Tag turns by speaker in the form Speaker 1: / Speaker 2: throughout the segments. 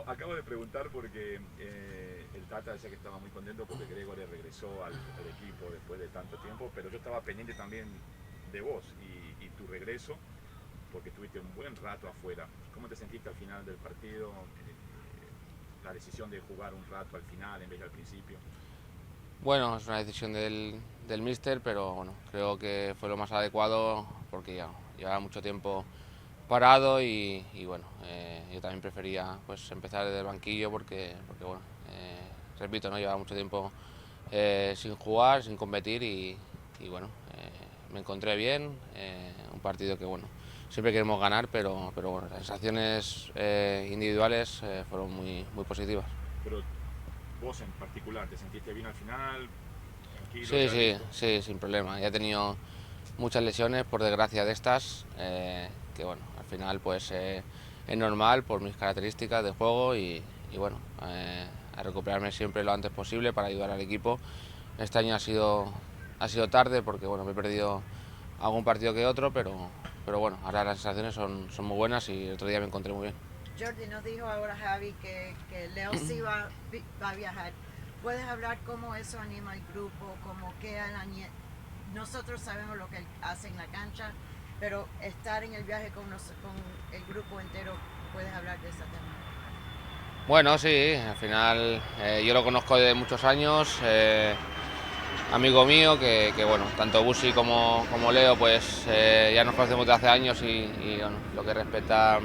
Speaker 1: acabo de preguntar porque el Tata decía que estaba muy contento porque Gregore regresó al equipo después de tanto tiempo, pero yo estaba pendiente también de vos y tu regreso, porque estuviste un buen rato afuera. ¿Cómo te sentiste al final del partido? La decisión de jugar un rato al final en vez de al principio.
Speaker 2: Bueno, es una decisión del míster, pero bueno, creo que fue lo más adecuado porque ya llevaba mucho tiempo parado y bueno, yo también prefería pues empezar desde el banquillo porque bueno, repito, no llevaba mucho tiempo sin jugar, sin competir y bueno, me encontré bien, un partido que bueno, siempre queremos ganar, pero bueno, las sensaciones individuales fueron muy positivas.
Speaker 1: Pero vos en particular, ¿te sentiste bien al final? Tranquilo,
Speaker 2: Sí,
Speaker 1: ya
Speaker 2: sí,
Speaker 1: listo.
Speaker 2: sí, sin problema. Ya he tenido muchas lesiones, por desgracia de estas, que bueno, al final pues es normal por mis características de juego y bueno, a recuperarme siempre lo antes posible para ayudar al equipo. Este año ha sido tarde porque bueno, me he perdido algún partido que otro, pero bueno, ahora las sensaciones son muy buenas y el otro día me encontré muy bien.
Speaker 3: Jordi nos dijo ahora Javi que Leo sí va a viajar. ¿Puedes hablar cómo eso anima al grupo? Como que nosotros sabemos lo que él hace en la cancha, pero estar en el viaje con el grupo entero, ¿puedes hablar de ese tema?
Speaker 2: Bueno, sí, al final yo lo conozco de muchos años, amigo mío que bueno, tanto Busi como Leo pues ya nos conocemos de hace años y bueno, lo que respecta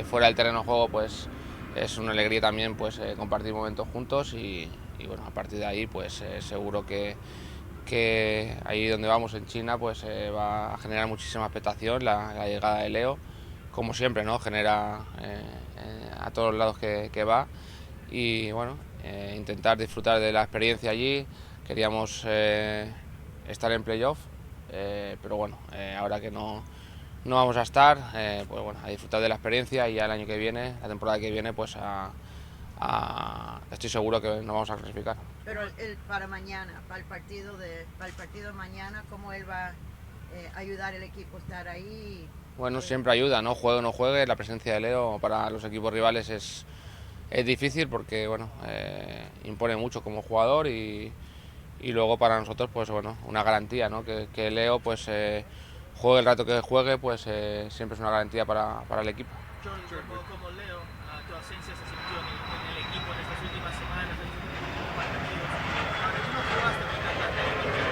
Speaker 2: fuera del terreno de juego pues es una alegría también pues compartir momentos juntos y bueno, a partir de ahí pues seguro que ahí donde vamos en China pues va a generar muchísima expectación la llegada de Leo, como siempre, ¿no? Genera a todos los lados que va y bueno, intentar disfrutar de la experiencia allí. Queríamos estar en playoff, pero bueno, ahora que no vamos a estar, pues bueno, a disfrutar de la experiencia y ya el año que viene, la temporada que viene, pues estoy seguro que nos vamos a clasificar.
Speaker 3: Pero para mañana, para el partido de mañana, ¿cómo él va a ayudar al equipo a estar ahí?
Speaker 2: Bueno, siempre ayuda, ¿no? Juegue o no juegue, la presencia de Leo para los equipos rivales es difícil porque, bueno, impone mucho como jugador y luego para nosotros, pues bueno, una garantía, ¿no? Que Leo, pues juegue el rato que juegue, pues siempre es una garantía para el equipo.
Speaker 4: Jordi, como Leo, tu ausencia se sintió en el equipo en estas últimas semanas, en estos últimos partidos. Ahora tú no jugaste en gran parte del partido.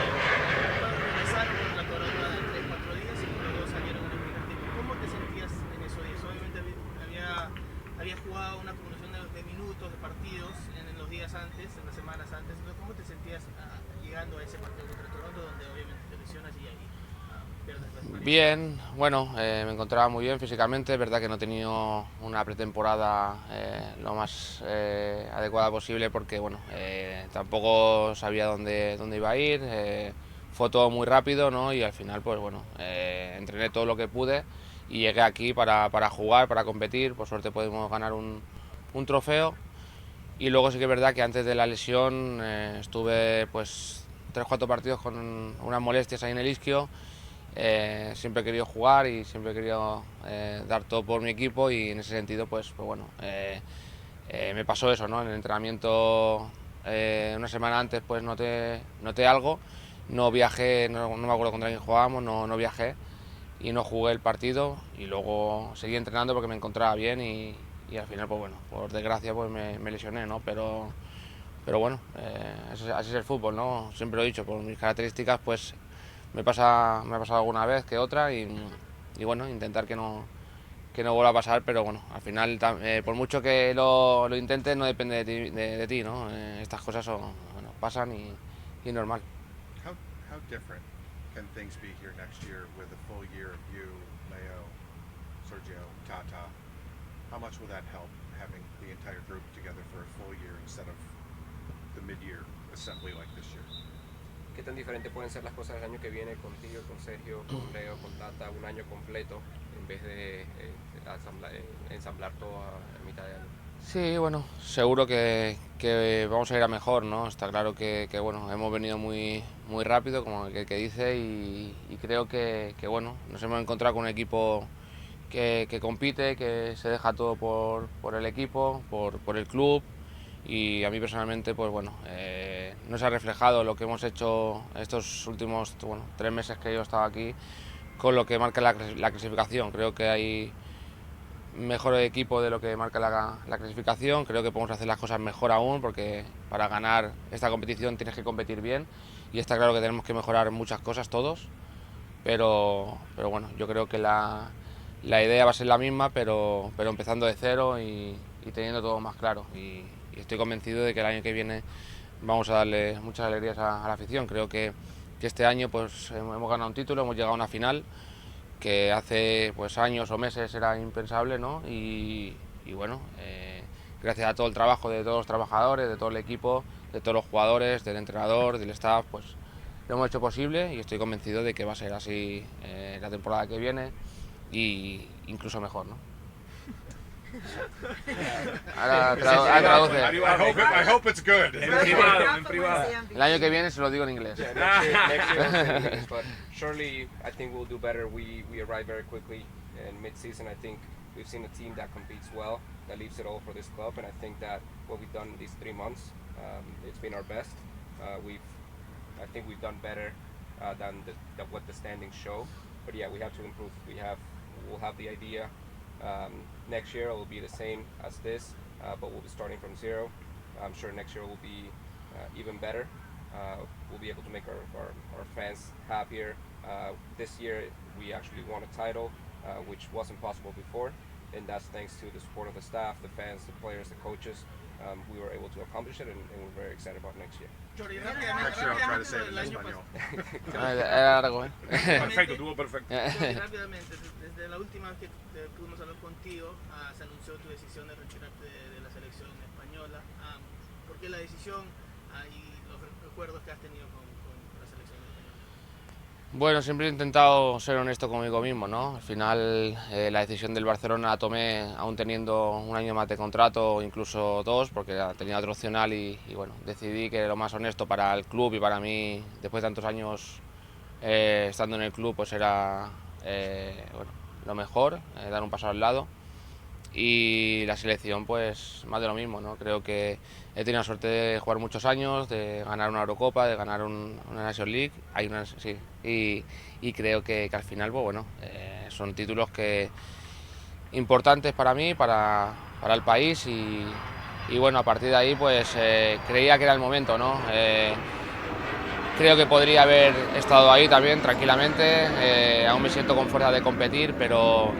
Speaker 4: Cuando regresaron con la corona de 3-4 días y luego salieron en el primer tiempo. ¿Cómo te sentías en esos días? Obviamente había jugado una acumulación de minutos, de partidos en los días antes, en las semanas antes. Entonces, ¿cómo te sentías llegando a ese partido contra Toronto donde obviamente te lesionas y ahí pierdes la experiencia?
Speaker 2: Bien, bueno, me encontraba muy bien físicamente, es verdad que no he tenido una pretemporada lo más adecuada posible porque bueno, tampoco sabía dónde iba a ir, fue todo muy rápido, ¿no? Y al final pues bueno, entrené todo lo que pude y llegué aquí para jugar, para competir, por suerte pudimos ganar un trofeo y luego sí que es verdad que antes de la lesión estuve pues 3 4 partidos con unas molestias ahí en el isquio. Siempre he querido jugar y siempre he querido dar todo por mi equipo y en ese sentido pues bueno, me pasó eso, ¿no? En el entrenamiento una semana antes pues noté algo, no viajé, no me acuerdo contra quién jugábamos, no viajé y no jugué el partido y luego seguí entrenando porque me encontraba bien y al final pues bueno, por desgracia pues me lesioné, ¿no? Pero bueno, así es el fútbol, ¿no? Siempre lo he dicho, por mis características pues me ha pasado alguna vez que otra y bueno, intentar que no vuelva a pasar, pero bueno, al final por mucho que lo intentes no depende de ti, ¿no? Estas cosas bueno, pasan y es normal.
Speaker 5: How different can things be here next year with a full year of you, Leo, Sergio, Tata? How much will that help having the entire group together for a full year instead of the mid-year assembly like this year?
Speaker 6: ¿Qué tan diferente pueden ser las cosas el año que viene contigo, con Sergio, con Leo, con Tata, un año completo en vez de ensamblar todo a mitad de año?
Speaker 2: Sí, bueno, seguro que vamos a ir a mejor, ¿no? Está claro que bueno, hemos venido muy rápido, como el que dice, y creo que bueno, nos hemos encontrado con un equipo que compite, que se deja todo por el equipo, por el club, y a mí personalmente pues bueno, no se ha reflejado lo que hemos hecho estos últimos 3 meses que yo he estado aquí con lo que marca la clasificación. Creo que hay mejor equipo de lo que marca la clasificación. Creo que podemos hacer las cosas mejor aún, porque para ganar esta competición tienes que competir bien, y está claro que tenemos que mejorar muchas cosas todos, pero bueno, yo creo que la idea va a ser la misma, pero empezando de cero y teniendo todo más claro, y estoy convencido de que el año que viene vamos a darle muchas alegrías a la afición. Creo que este año pues hemos ganado un título, hemos llegado a una final que hace pues años o meses era impensable, ¿no? Y bueno, gracias a todo el trabajo de todos los trabajadores, de todo el equipo, de todos los jugadores, del entrenador, del staff, pues lo hemos hecho posible, y estoy convencido de que va a ser así la temporada que viene, y incluso mejor, ¿no? Ahora traduce.
Speaker 5: I hope it's good.
Speaker 1: En privado.
Speaker 2: El año que viene se lo digo en inglés.
Speaker 6: Yeah, next year we'll say English, but surely I think we'll do better. We arrived very quickly in mid-season. I think we've seen a team that competes well, that leaves it all for this club, and I think that what we've done in these 3 months, it's been our best. I think we've done better than what the standings show. But yeah, we have to improve. We'll have the idea. Next year it will be the same as this, but we'll be starting from zero. I'm sure next year will be even better. We'll be able to make our fans happier. This year we actually won a title, which wasn't possible before, and that's thanks to the support of the staff, the fans, the players, the coaches. We were able to accomplish it, and we're very excited about next year.
Speaker 4: Chori,
Speaker 5: Next year I'll try to say it in español.
Speaker 2: Era largo, ¿eh?
Speaker 1: Perfecto, tuvo perfecto.
Speaker 4: Chori, rápidamente, desde la última vez que pudimos hablar contigo, se anunció tu decisión de retirarte de la selección española. ¿Por qué la decisión y los recuerdos que has tenido con la selección española?
Speaker 2: Bueno, siempre he intentado ser honesto conmigo mismo, ¿no? Al final la decisión del Barcelona la tomé aún teniendo un año más de contrato, o incluso 2, porque tenía otro opcional, y bueno, decidí que lo más honesto para el club y para mí, después de tantos años estando en el club, pues era bueno, lo mejor, dar un paso al lado. Y la selección, pues más de lo mismo, ¿no? Creo que he tenido la suerte de jugar muchos años, de ganar una Eurocopa, de ganar una Nations League, sí, y creo que al final, pues bueno, son títulos importantes para mí, para el país, y bueno, a partir de ahí pues creía que era el momento, ¿no? Creo que podría haber estado ahí también tranquilamente, aún me siento con fuerza de competir, pero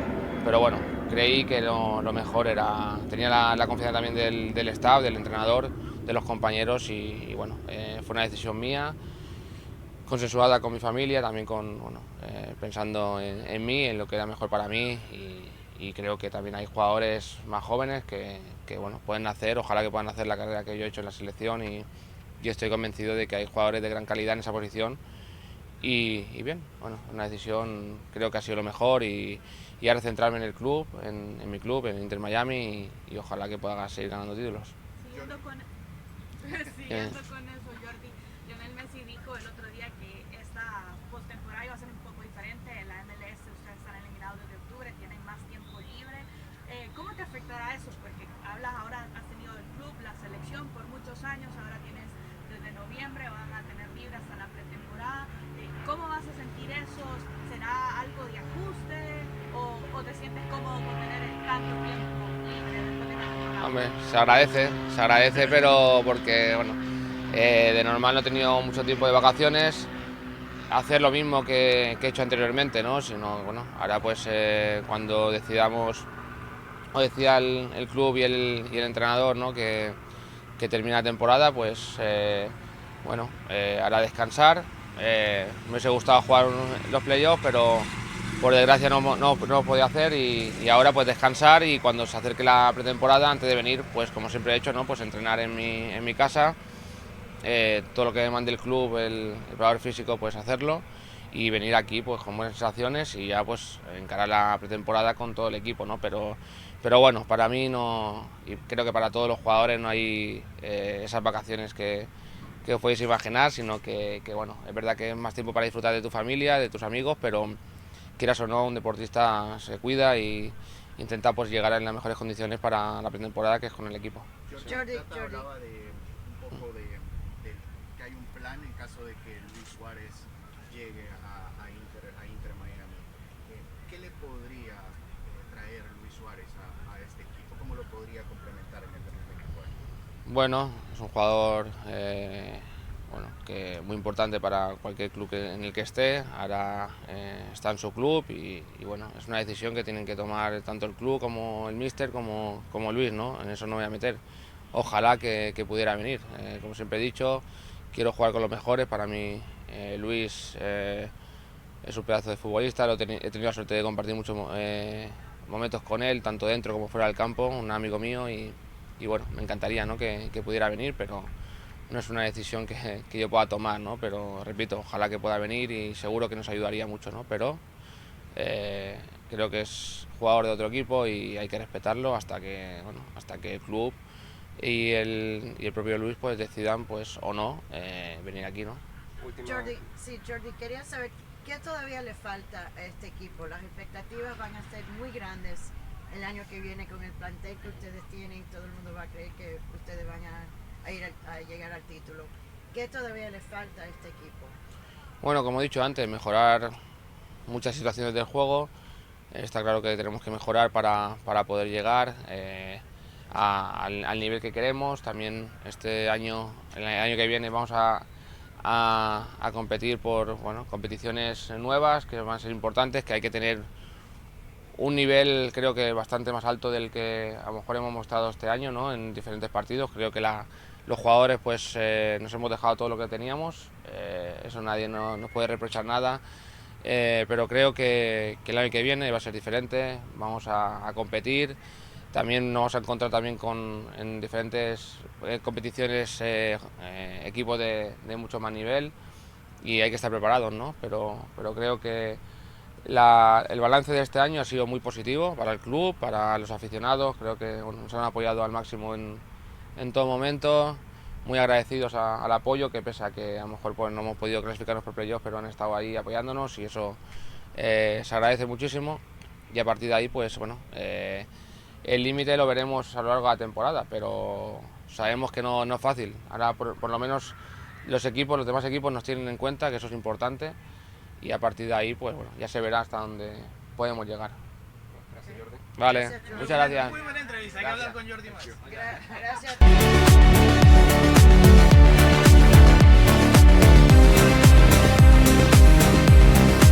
Speaker 2: bueno, creí que lo mejor era, tenía la confianza también del staff, del entrenador, de los compañeros, y bueno, fue una decisión mía, consensuada con mi familia, también pensando en mí, en lo que era mejor para mí, y creo que también hay jugadores más jóvenes que bueno, pueden hacer, ojalá que puedan hacer la carrera que yo he hecho en la selección, y estoy convencido de que hay jugadores de gran calidad en esa posición, y bien, bueno, una decisión creo que ha sido lo mejor, y ahora centrarme en el club, en mi club, en Inter Miami, y ojalá que pueda seguir ganando títulos.
Speaker 7: Siguiendo con eso, Jordi, Lionel Messi dijo el otro día que esta postemporada iba a ser un poco diferente. En la MLS ustedes están eliminados desde octubre, tienen más tiempo libre. ¿Cómo te afectará eso? Porque ahora has tenido el club, la selección por muchos años, ahora tienes desde noviembre, van a tener libre hasta la pretemporada. ¿Cómo vas a sentir eso? ¿Será algo de ajuste o te sientes cómodo con tener tanto tiempo libre después de la temporada?
Speaker 2: Hombre, se agradece, pero porque bueno, de normal no he tenido mucho tiempo de vacaciones, hacer lo mismo que he hecho anteriormente, ¿no? Sino, bueno, ahora pues cuando decidamos, o decía el club y el entrenador, ¿no? que termina la temporada, pues bueno, ahora descansar. Me hubiese gustado jugar los playoffs, pero por desgracia no lo podía hacer, y ahora pues descansar, y cuando se acerque la pretemporada, antes de venir, pues como siempre he hecho, ¿no? Pues entrenar en mi casa, todo lo que me mande el club, el preparador físico, pues hacerlo, y venir aquí pues con buenas sensaciones, y ya pues encarar la pretemporada con todo el equipo, ¿no? Pero bueno, para mí no, y creo que para todos los jugadores no hay esas vacaciones que os podéis imaginar, sino que bueno, es verdad que es más tiempo para disfrutar de tu familia, de tus amigos, pero quieras o no, un deportista se cuida y intenta pues llegar en las mejores condiciones para la pretemporada, que es con el equipo.
Speaker 3: Jordi.
Speaker 8: Hablaba de un poco de que hay un plan en caso de que Luis Suárez llegue a Inter Miami. ¿Qué le podría traer Luis Suárez a este equipo? ¿Cómo lo podría complementar en el 2024?
Speaker 2: Bueno, es un jugador que muy importante para cualquier club en el que esté. Ahora está en su club y bueno, es una decisión que tienen que tomar tanto el club como el míster como Luis, ¿no? En eso no me voy a meter. Ojalá que pudiera venir. Como siempre he dicho, quiero jugar con los mejores. Para mí Luis es un pedazo de futbolista. He tenido la suerte de compartir muchos momentos con él, tanto dentro como fuera del campo, un amigo mío y bueno, me encantaría, ¿no?, que pudiera venir, pero no es una decisión que yo pueda tomar, ¿no? Pero repito, ojalá que pueda venir y seguro que nos ayudaría mucho, ¿no? Pero creo que es jugador de otro equipo y hay que respetarlo hasta que el club y el propio Luis pues decidan pues o no venir aquí, ¿no?
Speaker 3: Jordi, quería saber qué todavía le falta a este equipo. Las expectativas van a ser muy grandes el año que viene con el plantel que ustedes tienen. Todo el mundo va a creer que ustedes van a llegar al título. ¿Qué todavía le falta a este equipo?
Speaker 2: Bueno, como he dicho antes, mejorar muchas situaciones del juego. Está claro que tenemos que mejorar para poder llegar al nivel que queremos. También este año, el año que viene, vamos a competir por competiciones nuevas que van a ser importantes, que hay que tener un nivel creo que bastante más alto del que a lo mejor hemos mostrado este año, ¿no?, en diferentes partidos. Creo que los jugadores pues nos hemos dejado todo lo que teníamos, eso nadie nos puede reprochar nada, pero creo que el año que viene va a ser diferente, vamos a competir. También nos vamos a encontrar también en diferentes competiciones equipos de mucho más nivel y hay que estar preparados, ¿no? Pero creo que el balance de este año ha sido muy positivo para el club, para los aficionados. Creo que nos han apoyado al máximo en todo momento, muy agradecidos al apoyo, que pese a que a lo mejor pues, no hemos podido clasificarnos por playoff, pero han estado ahí apoyándonos y eso se agradece muchísimo. Y a partir de ahí pues bueno, el límite lo veremos a lo largo de la temporada, pero sabemos que no es fácil. Ahora por lo menos los demás equipos nos tienen en cuenta, que eso es importante, y a partir de ahí pues bueno, ya se verá hasta dónde podemos llegar.
Speaker 6: Gracias, Jordi.
Speaker 2: Vale,
Speaker 3: Gracias, Jordi.
Speaker 2: muchas gracias.
Speaker 4: Muy buena entrevista, hay que hablar con Jordi más.
Speaker 3: Gracias.